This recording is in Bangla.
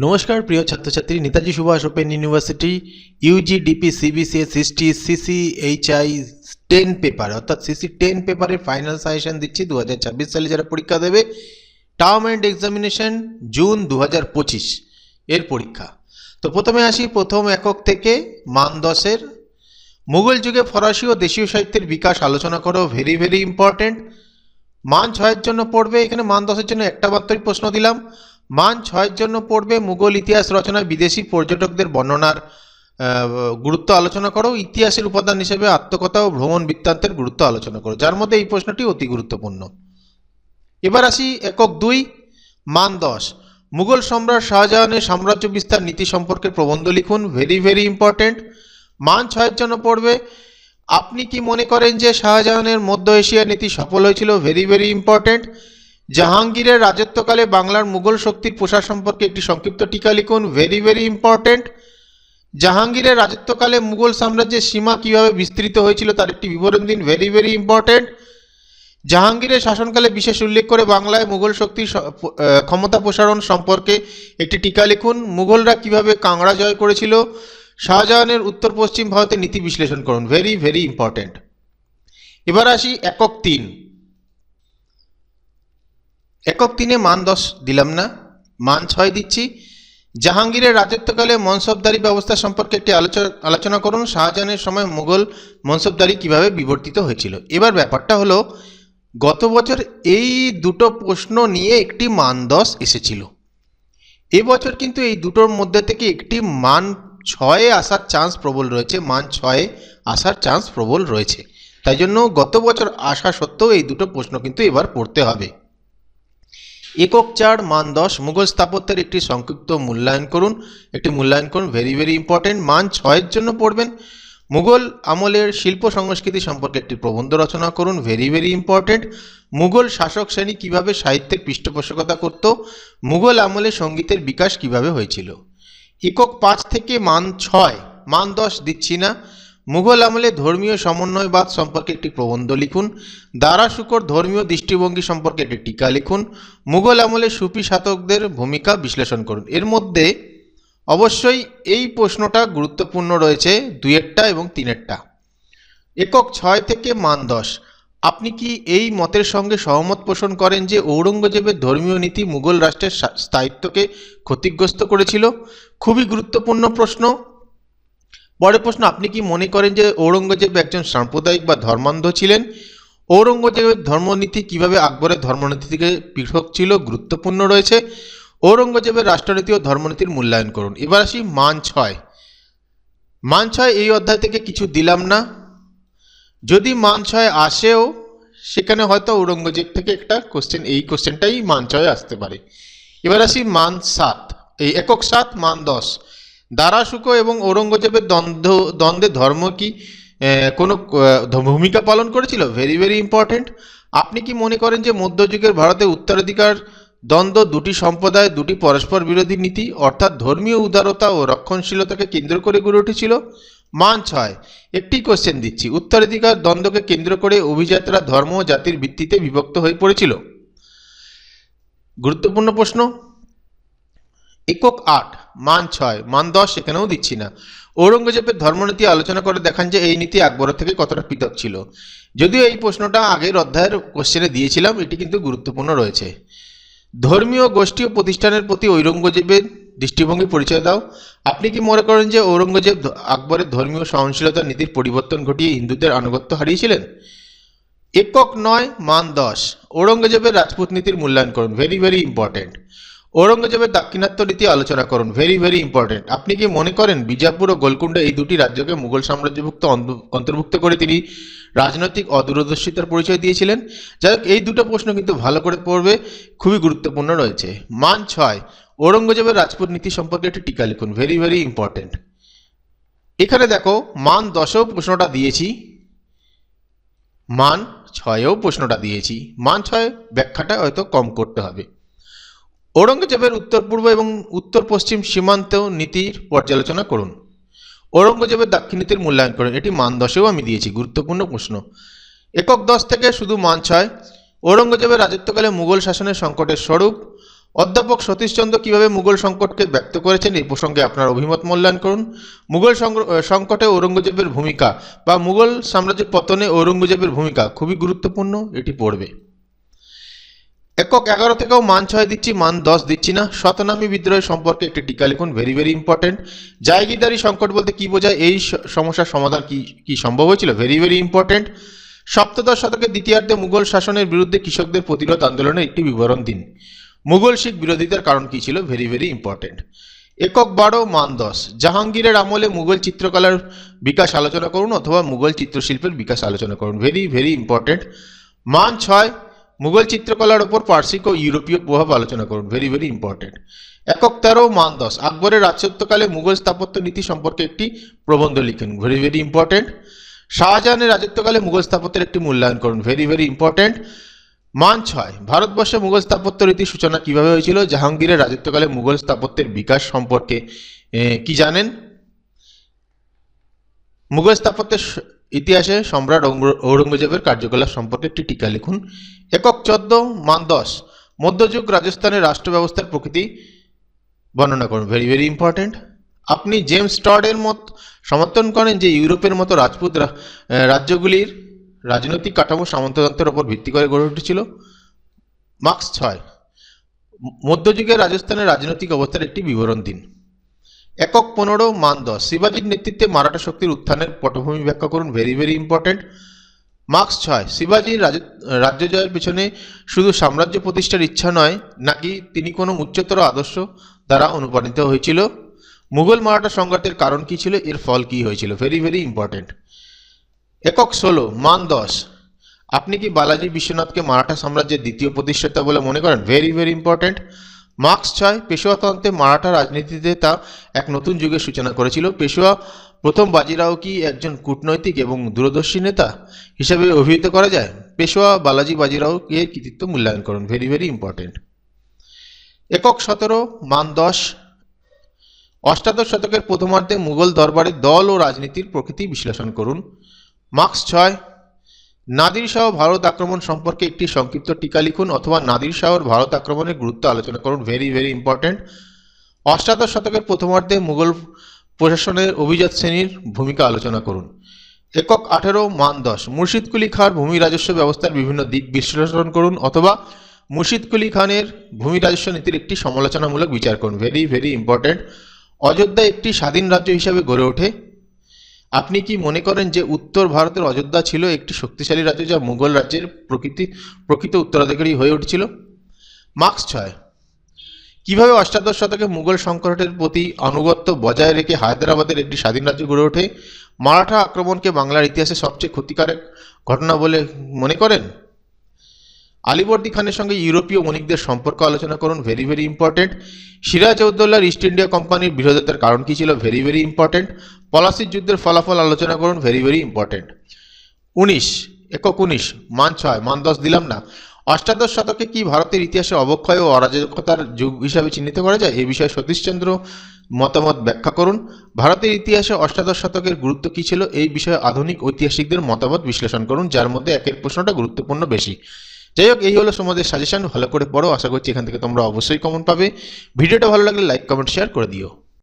নমস্কার প্রিয় ছাত্রছাত্রী, Netaji Subhas open university UGDP CBCS history CCHI 10 paper অর্থাৎ সিসি 10 পেপারের ফাইনাল সাজেশন দিচ্ছি 2026 সালে যারা পরীক্ষা দেবে। টার্ম অ্যান্ড এক্সামিনেশন জুন 2025 এর পরীক্ষা। তো প্রথমে আসি প্রথম একক থেকে মান 10-এর মুঘল যুগে ফরাসি ও দেশীয় সাহিত্যের বিকাশ আলোচনা করো। Very very important. মান 6-এর জন্য পড়বে, এখানে মান 10-এর জন্য একটা মাত্রই প্রশ্ন দিলাম। মান 6-এর জন্য পড়বে মুঘল ইতিহাস রচনায় বিদেশি পর্যটকদের বর্ণনার গুরুত্ব আলোচনা করো। ইতিহাসের উপাদান হিসেবে আত্মকথা ও ভ্রমণ বৃত্তান্তের গুরুত্ব আলোচনা করো, যার মধ্যে এই প্রশ্নটি অতি গুরুত্বপূর্ণ। এবার আসি একক 2 মান 10 মুঘল সম্রাট শাহজাহানের সাম্রাজ্য বিস্তার নীতি সম্পর্কে প্রবন্ধ লিখুন। Very very important. মান 6-এর জন্য পড়বে আপনি কি মনে করেন যে শাহজাহানের মধ্য এশিয়া নীতি সফল হয়েছিল? Very very important. জাহাঙ্গীরের রাজত্বকালে বাংলার মুঘল শক্তির প্রসার সম্পর্কে একটি সংক্ষিপ্ত টিকা লিখুন। Very very important. জাহাঙ্গীরের রাজত্বকালে মুঘল সাম্রাজ্যের সীমা কিভাবে বিস্তৃত হয়েছিল তার একটি বিবরণ দিন। Very very important. জাহাঙ্গীরের শাসনকালে বিশেষ উল্লেখ করে বাংলায় মুঘল শক্তির ক্ষমতা প্রসারণ সম্পর্কে একটি টিকা লিখুন। মুঘলরা কিভাবে কাংড়া জয় করেছিল? শাহজাহানের উত্তর পশ্চিম ভারতে নীতি বিশ্লেষণ করুন। Very very important. এবার আসি একক 3। একক 3-এ মান 10 দিলাম না, মান 6 দিচ্ছি। জাহাঙ্গীরের রাজত্বকালে মনসবদারি ব্যবস্থা সম্পর্কে একটি আলোচনা করুন। শাহজাহানের সময় মুঘল মনসবদারি কিভাবে বিবর্তিত হয়েছিল। এবার ব্যাপারটা হলো, গত বছর এই দুটো প্রশ্ন নিয়ে একটি মান 10 এসেছিল। এবছর কিন্তু এই দুটোর মধ্যে থেকে একটি মান 6-এ আসার চান্স প্রবল রয়েছে, মান 6-এ আসার চান্স প্রবল রয়েছে। তাই জন্য গত বছর আসা সত্ত্বেও এই দুটো প্রশ্ন কিন্তু এবার পড়তে হবে। একক 4 মান 10 মুঘল স্থাপত্যের একটি সংক্ষিপ্ত মূল্যায়ন করুন। Very very important. মান 6-এর জন্য পড়বেন মুঘল আমলের শিল্প সংস্কৃতি সম্পর্কে একটি প্রবন্ধ রচনা করুন। Very very important. মুঘল শাসক শ্রেণী কিভাবে সাহিত্যের পৃষ্ঠপোষকতা করত? মুঘল আমলে সঙ্গীতের বিকাশ কিভাবে হয়েছিল? একক 5 থেকে মান 6, মান 10 দিচ্ছি না। মুঘল আমলে ধর্মীয় সমন্বয়বাদ সম্পর্কে একটি প্রবন্ধ লিখুন। দারা শুকর ধর্মীয় দৃষ্টিভঙ্গি সম্পর্কে একটি টিকা লিখুন। মুঘল আমলে সুফি সাধকদের ভূমিকা বিশ্লেষণ করুন। এর মধ্যে অবশ্যই এই প্রশ্নটা গুরুত্বপূর্ণ রয়েছে, 2-এরটা এবং 3-এরটা। একক 6 থেকে মান 10 আপনি কি এই মতের সঙ্গে সহমত পোষণ করেন যে ঔরঙ্গজেবের ধর্মীয় নীতি মুঘল রাষ্ট্রের স্থায়িত্বকে ক্ষতিগ্রস্ত করেছিল? খুবই গুরুত্বপূর্ণ প্রশ্ন। পরের প্রশ্ন, আপনি কি মনে করেন যে ঔরঙ্গজেব একজন সাম্প্রদায়িক বা ধর্মান্ধ ছিলেন? ঔরঙ্গজেবের ধর্মনীতি কিভাবে আকবরের ধর্মনীতি থেকে পৃথক ছিল? গুরুত্বপূর্ণ রয়েছে। ঔরঙ্গজেবের রাষ্ট্রনীতি ও ধর্মনীতির মূল্যায়ন করুন। এবার আসি মান 6। মান 6 এই অধ্যায় থেকে কিছু দিলাম না। যদি মান 6 আসেও সেখানে হয়তো ঔরঙ্গজেব থেকে একটা কোশ্চেন, এই কোশ্চেনটাই মান 6 আসতে পারে। এবার আসি মান 7, এই একক 7 মান 10 দারা শুকো এবং ঔরঙ্গজেবের দ্বন্দ্বে ধর্ম কি কোনো ভূমিকা পালন করেছিল? Very very important. আপনি কি মনে করেন যে মধ্যযুগের ভারতে উত্তরাধিকার দ্বন্দ্ব দুটি সম্প্রদায়, দুটি পরস্পর বিরোধী নীতি অর্থাৎ ধর্মীয় উদারতা ও রক্ষণশীলতাকে কেন্দ্র করে গড়ে উঠেছিল? মান 6 একটি কোশ্চেন দিচ্ছি। উত্তরাধিকার দ্বন্দ্বকে কেন্দ্র করে অভিজাতরা ধর্ম ও জাতির ভিত্তিতে বিভক্ত হয়ে পড়েছিল। গুরুত্বপূর্ণ প্রশ্ন। একক 8 মান 6 মান 10 এখানেও দিচ্ছি না। ঔরঙ্গজেবের ধর্মনীতি আলোচনা করে দেখান যে এই নীতি আকবরের থেকে কতটা পৃথক ছিল। যদিও এই প্রশ্নটা আগের অধ্যায়ের কোশ্চেনে দিয়েছিলাম, এটি কিন্তু গুরুত্বপূর্ণ রয়েছে। ধর্মীয় গোষ্ঠী ও প্রতিষ্ঠানের প্রতি ঔরঙ্গজেবের দৃষ্টিভঙ্গি পরিচয় দাও। আপনি কি মনে করেন যে ঔরঙ্গজেব আকবরের ধর্মীয় সহনশীলতা নীতির পরিবর্তন ঘটিয়ে হিন্দুদের আনুগত্য হারিয়েছিলেন? একক 9 মান 10 ঔরঙ্গজেবের রাজপুত নীতির মূল্যায়ন করুন। Very very important. ঔরঙ্গজেবের দাক্ষিণাত্য নীতি আলোচনা করুন। Very very important. আপনি কি মনে করেন বিজাপুর ও গোলকুন্ডা এই দুটি রাজ্যকে মুঘল সাম্রাজ্যভুক্ত অন্তর্ভুক্ত করে তিনি রাজনৈতিক অদূরদর্শিতার পরিচয় দিয়েছিলেন? যাই হোক, এই দুটো প্রশ্ন কিন্তু ভালো করে পড়বে, খুবই গুরুত্বপূর্ণ রয়েছে। মান 6 ঔরঙ্গজেবের রাজপুত নীতি সম্পর্কে একটি টিকা লিখুন। Very very important. এখানে দেখো মান 10-এও প্রশ্নটা দিয়েছি, মান 6-এও প্রশ্নটা দিয়েছি। মান 6 ব্যাখ্যাটা হয়তো কম করতে হবে। ঔরঙ্গজেবের উত্তর পূর্ব এবং উত্তর পশ্চিম সীমান্ত নীতির পর্যালোচনা করুন। ঔরঙ্গজেবের দাক্ষিণাত্যের মূল্যায়ন করুন। এটি মান 10-এও আমি দিয়েছি, গুরুত্বপূর্ণ প্রশ্ন। একক 10 থেকে শুধু মান 6 ঔরঙ্গজেবের রাজত্বকালে মুঘল শাসনের সংকটের স্বরূপ। অধ্যাপক সতীশচন্দ্র কিভাবে মুঘল সংকটকে ব্যক্ত করেছেন এই প্রসঙ্গে আপনার অভিমত মূল্যায়ন করুন। মুঘল সংকটে ঔরঙ্গজেবের ভূমিকা বা মুঘল সাম্রাজ্যের পতনে ঔরঙ্গজেবের ভূমিকা খুবই গুরুত্বপূর্ণ, এটি পড়বে। একক 11 থেকেও মান 6 দিচ্ছি, মান 10 দিচ্ছি না। শতনামী বিদ্রোহ সম্পর্কে একটি টিকা লিখুন, ভেরি ভেরি ইম্পর্টেন্ট। জায়গিরদারি সংকট বলতে কি বোঝায়, এই সমস্যার সমাধান কি সম্ভব হয়েছিল, ভেরি ভেরি ইম্পর্টেন্ট। সপ্তদশ শতকের দ্বিতীয়ার্ধে মুঘল শাসনের বিরুদ্ধে কৃষকদের প্রতিরোধ আন্দোলনের একটি বিবরণ দিন। মুঘল শিখ বিরোধিতার কারণ কি ছিল, ভেরি ভেরি ইম্পর্টেন্ট। একক 12 মান 10। জাহাঙ্গীরের আমলে মুঘল চিত্রকলার বিকাশ আলোচনা করুন অথবা মুঘল চিত্রশিল্পের বিকাশ আলোচনা করুন, ভেরি ভেরি ইম্পর্টেন্ট। মান 6। মুঘল চিত্রকলার উপর পার্সিক ও ইউরোপীয় প্রভাব আলোচনা করুন, ভেরি ভেরি ইম্পর্টেন্ট। একক 13 মান 10। আকবরের রাজত্বকালে মুঘল স্থাপত্য নীতি সম্পর্কে একটি প্রবন্ধ লিখুন, ভেরি ভেরি ইম্পর্টেন্ট। শাহজাহানের রাজত্বকালে মুঘল স্থাপত্যের একটি মূল্যায়ন করুন, ভেরি ভেরি ইম্পর্টেন্ট। মান 6। ভারতবর্ষে মুঘল স্থাপত্য রীতির সূচনা কিভাবে হয়েছিল, জাহাঙ্গীরের রাজত্বকালে মুঘল স্থাপত্যের বিকাশ সম্পর্কে কি জানেন। মুঘল স্থাপত্যের ইতিহাসে সম্রাট ঔরঙ্গজেবের কার্যকলাপ সম্পর্কে একটি টিকা লিখুন। একক 14 মান 10। মধ্যযুগ রাজস্থানের রাষ্ট্র ব্যবস্থার প্রকৃতি বর্ণনা করুন, ভেরি ভেরি ইম্পর্টেন্ট। আপনি জেমস টডের মত সমর্থন করেন যে ইউরোপের মতো রাজপুত রাজ্যগুলির রাজনৈতিক কাঠামো সামন্ততন্ত্রের উপর ভিত্তি করে গড়ে উঠেছিল, মার্কস 6। মধ্যযুগের রাজস্থানের রাজনৈতিক অবস্থার একটি বিবরণ দিন। একক 15 মান 10। শিবাজির নেতৃত্বে মারাঠা শক্তির উত্থানের পটভূমি ব্যাখ্যা করুন, ভেরি ভেরি ইম্পর্টেন্ট, মার্কস 6। শিবাজির রাজ্য জয়ের পেছনে শুধু সাম্রাজ্য প্রতিষ্ঠার ইচ্ছা নয়, নাকি তিনি কোনো উচ্চতর আদর্শ দ্বারা অনুপ্রাণিত হয়েছিল। মুঘল মারাঠা সংঘাতের কারণ কি ছিল, এর ফল কি হয়েছিল, ভেরি ভেরি ইম্পর্টেন্ট। একক 16 মান 10। আপনি কি বালাজি বিশ্বনাথকে মারাঠা সাম্রাজ্যের দ্বিতীয় প্রতিষ্ঠাতা বলে মনে করেন, ভেরি ভেরি ইম্পর্টেন্ট, মার্কস 6। পেশোয়াতন্ত্রে মারাঠা রাজনীতিতে তা এক নতুন যুগের সূচনা করেছিল। পেশোয়া প্রথম বাজিরাও কি একজন কূটনৈতিক এবং দূরদর্শী নেতা হিসেবে অভিহিত করা যায়। পেশোয়া বালাজি বাজিরাও এর কৃতিত্ব মূল্যায়ন করুন, ভেরি ভেরি ইম্পর্টেন্ট। একক 17 মান 10। অষ্টাদশ শতকের প্রথমার্ধে মুঘল দরবারের দল ও রাজনীতির প্রকৃতি বিশ্লেষণ করুন, মার্কস 6। নাদির শাহ ভারত আক্রমণ সম্পর্কে একটি সংক্ষিপ্ত টিকা লিখুন অথবা নাদির শাহর ভারত আক্রমণের গুরুত্ব আলোচনা করুন, ভেরি ভেরি ইম্পর্টেন্ট। অষ্টাদশ শতকের প্রথমার্ধে মুঘল প্রশাসনের অভিজাত শ্রেণীর ভূমিকা আলোচনা করুন। একক 18 মান 10। মুর্শিদ কুলি খাঁর ভূমি রাজস্ব ব্যবস্থার বিভিন্ন দিক বিশ্লেষণ করুন অথবা মুর্শিদ কুলি খানের ভূমি রাজস্ব নীতির একটি সমালোচনামূলক বিচার করুন, ভেরি ভেরি ইম্পর্টেন্ট। অযোধ্যা একটি স্বাধীন রাজ্য হিসাবে গড়ে ওঠে। আপনি কি মনে করেন যে উত্তর ভারতের অযোধ্যা ছিল একটি শক্তিশালী রাজ্য যা মুঘল রাজ্যের প্রকৃত উত্তরাধিকারী হয়ে উঠেছিল, মার্কস 6। কিভাবে অষ্টাদশ শতকে মুঘল সংকটের প্রতি আনুগত্য বজায় রেখে হায়দ্রাবাদের একটি স্বাধীন রাজ্য গড়ে ওঠে। মারাঠা আক্রমণকে বাংলার ইতিহাসে সবচেয়ে ক্ষতিকারক ঘটনা বলে মনে করেন। আলীবর্দী খানের সঙ্গে ইউরোপীয় বণিকদের সম্পর্ক আলোচনা করুন, ভেরি ভেরি ইম্পর্টেন্ট। সিরাজ উদ্দৌলার ইস্ট ইন্ডিয়া কোম্পানির বিরোধিতার কারণ কি ছিল, ভেরি ভেরি ইম্পর্টেন্ট। পলাশির যুদ্ধের ফলাফল আলোচনা করুন, ভেরি ভেরি ইম্পর্টেন্ট। 19 একক 19 মান 6 মান 10 দিলাম না। অষ্টাদশ শতকে কি ভারতের ইতিহাসে অবক্ষয় ও অরাজকতার যুগ হিসাবে চিহ্নিত করা যায়, এই বিষয়ে সতীশচন্দ্র মতামত ব্যাখ্যা করুন। ভারতের ইতিহাসে অষ্টাদশ শতকের গুরুত্ব কি ছিল, এই বিষয়ে আধুনিক ঐতিহাসিকদের মতামত বিশ্লেষণ করুন, যার মধ্যে একের প্রশ্নটা গুরুত্বপূর্ণ বেশি। যাই হোক, এই হলো তোমাদের সাজেশন, ভালো করে পড়ো। আশা করছি এখান থেকে তোমরা অবশ্যই কমন পাবে। ভিডিওটা ভালো লাগলে লাইক কমেন্ট শেয়ার করে দিও।